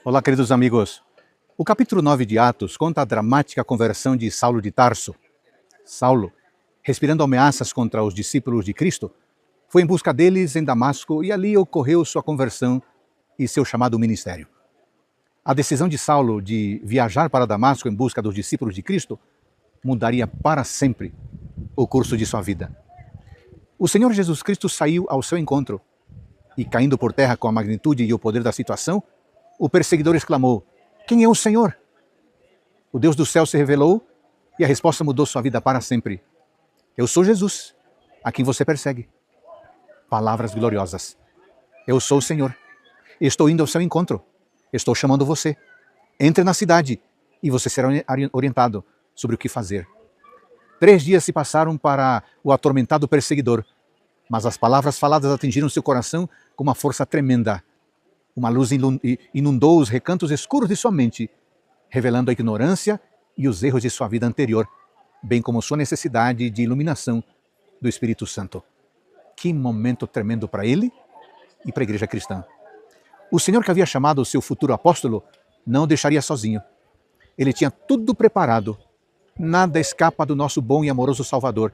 Olá, queridos amigos. O capítulo 9 de Atos conta a dramática conversão de Saulo de Tarso. Saulo, respirando ameaças contra os discípulos de Cristo, foi em busca deles em Damasco e ali ocorreu sua conversão e seu chamado ministério. A decisão de Saulo de viajar para Damasco em busca dos discípulos de Cristo mudaria para sempre o curso de sua vida. O Senhor Jesus Cristo saiu ao seu encontro e, caindo por terra com a magnitude e o poder da situação, o perseguidor exclamou: "Quem é o Senhor?" O Deus do céu se revelou e a resposta mudou sua vida para sempre. "Eu sou Jesus, a quem você persegue." Palavras gloriosas. "Eu sou o Senhor. Estou indo ao seu encontro. Estou chamando você. Entre na cidade e você será orientado sobre o que fazer." 3 dias se passaram para o atormentado perseguidor, mas as palavras faladas atingiram seu coração com uma força tremenda. Uma luz inundou os recantos escuros de sua mente, revelando a ignorância e os erros de sua vida anterior, bem como sua necessidade de iluminação do Espírito Santo. Que momento tremendo para ele e para a igreja cristã. O Senhor, que havia chamado o seu futuro apóstolo, não o deixaria sozinho. Ele tinha tudo preparado. Nada escapa do nosso bom e amoroso Salvador.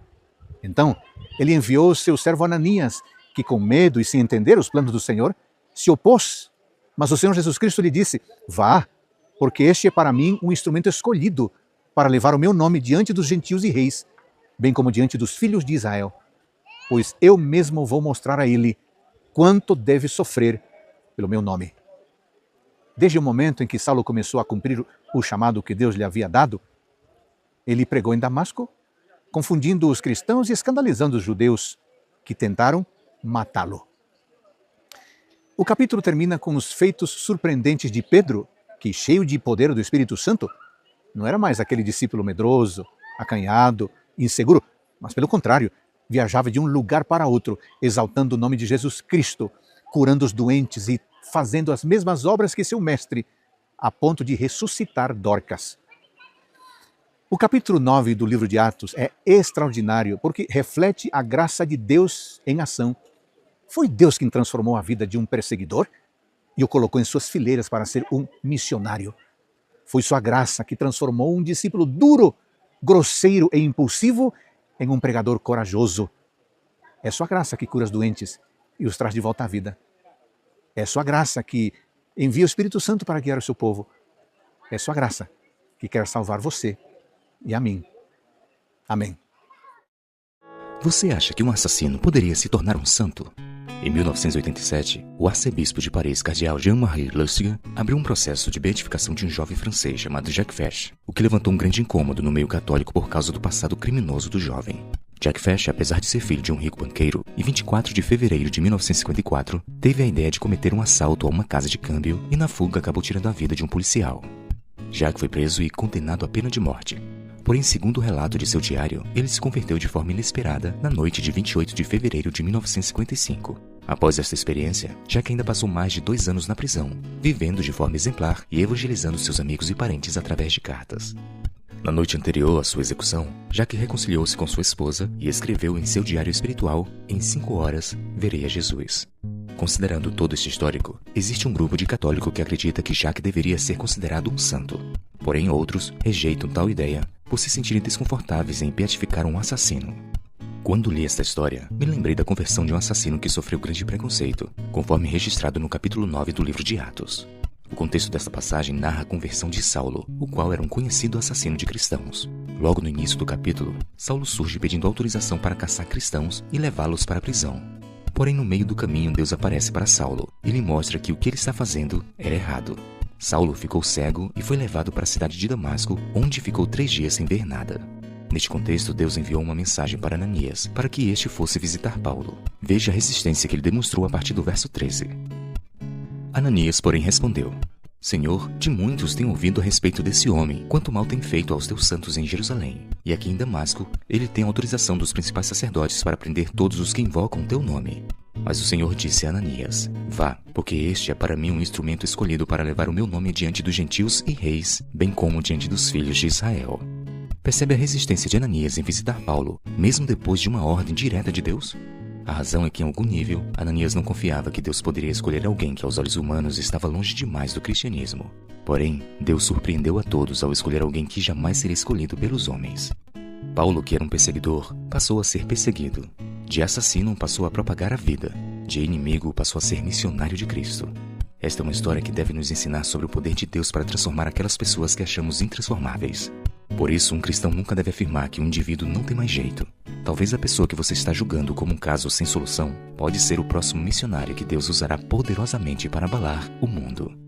Então, ele enviou o seu servo Ananias, que com medo e sem entender os planos do Senhor, se opôs. Mas o Senhor Jesus Cristo lhe disse: "Vá, porque este é para mim um instrumento escolhido para levar o meu nome diante dos gentios e reis, bem como diante dos filhos de Israel. Pois eu mesmo vou mostrar a ele quanto deve sofrer pelo meu nome." Desde o momento em que Saulo começou a cumprir o chamado que Deus lhe havia dado, ele pregou em Damasco, confundindo os cristãos e escandalizando os judeus, que tentaram matá-lo. O capítulo termina com os feitos surpreendentes de Pedro, que, cheio de poder do Espírito Santo, não era mais aquele discípulo medroso, acanhado, inseguro, mas pelo contrário, viajava de um lugar para outro, exaltando o nome de Jesus Cristo, curando os doentes e fazendo as mesmas obras que seu mestre, a ponto de ressuscitar Dorcas. O capítulo 9 do livro de Atos é extraordinário porque reflete a graça de Deus em ação. Foi Deus quem transformou a vida de um perseguidor e o colocou em suas fileiras para ser um missionário. Foi sua graça que transformou um discípulo duro, grosseiro e impulsivo em um pregador corajoso. É sua graça que cura os doentes e os traz de volta à vida. É sua graça que envia o Espírito Santo para guiar o seu povo. É sua graça que quer salvar você e a mim. Amém. Você acha que um assassino poderia se tornar um santo? Em 1987, o arcebispo de Paris, cardeal Jean-Marie Lussier, abriu um processo de beatificação de um jovem francês chamado Jacques Fesch, o que levantou um grande incômodo no meio católico por causa do passado criminoso do jovem. Jacques Fesch, apesar de ser filho de um rico banqueiro, em 24 de fevereiro de 1954, teve a ideia de cometer um assalto a uma casa de câmbio e na fuga acabou tirando a vida de um policial. Jacques foi preso e condenado à pena de morte. Porém, segundo o relato de seu diário, ele se converteu de forma inesperada na noite de 28 de fevereiro de 1955. Após esta experiência, Jacques ainda passou mais de 2 anos na prisão, vivendo de forma exemplar e evangelizando seus amigos e parentes através de cartas. Na noite anterior à sua execução, Jacques reconciliou-se com sua esposa e escreveu em seu diário espiritual: "Em 5 horas, verei a Jesus." Considerando todo este histórico, existe um grupo de católicos que acredita que Jacques deveria ser considerado um santo. Porém, outros rejeitam tal ideia por se sentirem desconfortáveis em beatificar um assassino. Quando li esta história, me lembrei da conversão de um assassino que sofreu grande preconceito, conforme registrado no capítulo 9 do livro de Atos. O contexto desta passagem narra a conversão de Saulo, o qual era um conhecido assassino de cristãos. Logo no início do capítulo, Saulo surge pedindo autorização para caçar cristãos e levá-los para a prisão. Porém, no meio do caminho, Deus aparece para Saulo e lhe mostra que o que ele está fazendo era errado. Saulo ficou cego e foi levado para a cidade de Damasco, onde ficou 3 dias sem ver nada. Neste contexto, Deus enviou uma mensagem para Ananias, para que este fosse visitar Paulo. Veja a resistência que ele demonstrou a partir do verso 13. Ananias, porém, respondeu: "Senhor, de muitos tenho ouvido a respeito desse homem, quanto mal tem feito aos teus santos em Jerusalém. E aqui em Damasco, ele tem autorização dos principais sacerdotes para prender todos os que invocam teu nome." Mas o Senhor disse a Ananias: "Vá, porque este é para mim um instrumento escolhido para levar o meu nome diante dos gentios e reis, bem como diante dos filhos de Israel." Percebe a resistência de Ananias em visitar Paulo, mesmo depois de uma ordem direta de Deus? A razão é que, em algum nível, Ananias não confiava que Deus poderia escolher alguém que aos olhos humanos estava longe demais do cristianismo. Porém, Deus surpreendeu a todos ao escolher alguém que jamais seria escolhido pelos homens. Paulo, que era um perseguidor, passou a ser perseguido. De assassino passou a propagar a vida. De inimigo passou a ser missionário de Cristo. Esta é uma história que deve nos ensinar sobre o poder de Deus para transformar aquelas pessoas que achamos intransformáveis. Por isso, um cristão nunca deve afirmar que um indivíduo não tem mais jeito. Talvez a pessoa que você está julgando como um caso sem solução pode ser o próximo missionário que Deus usará poderosamente para abalar o mundo.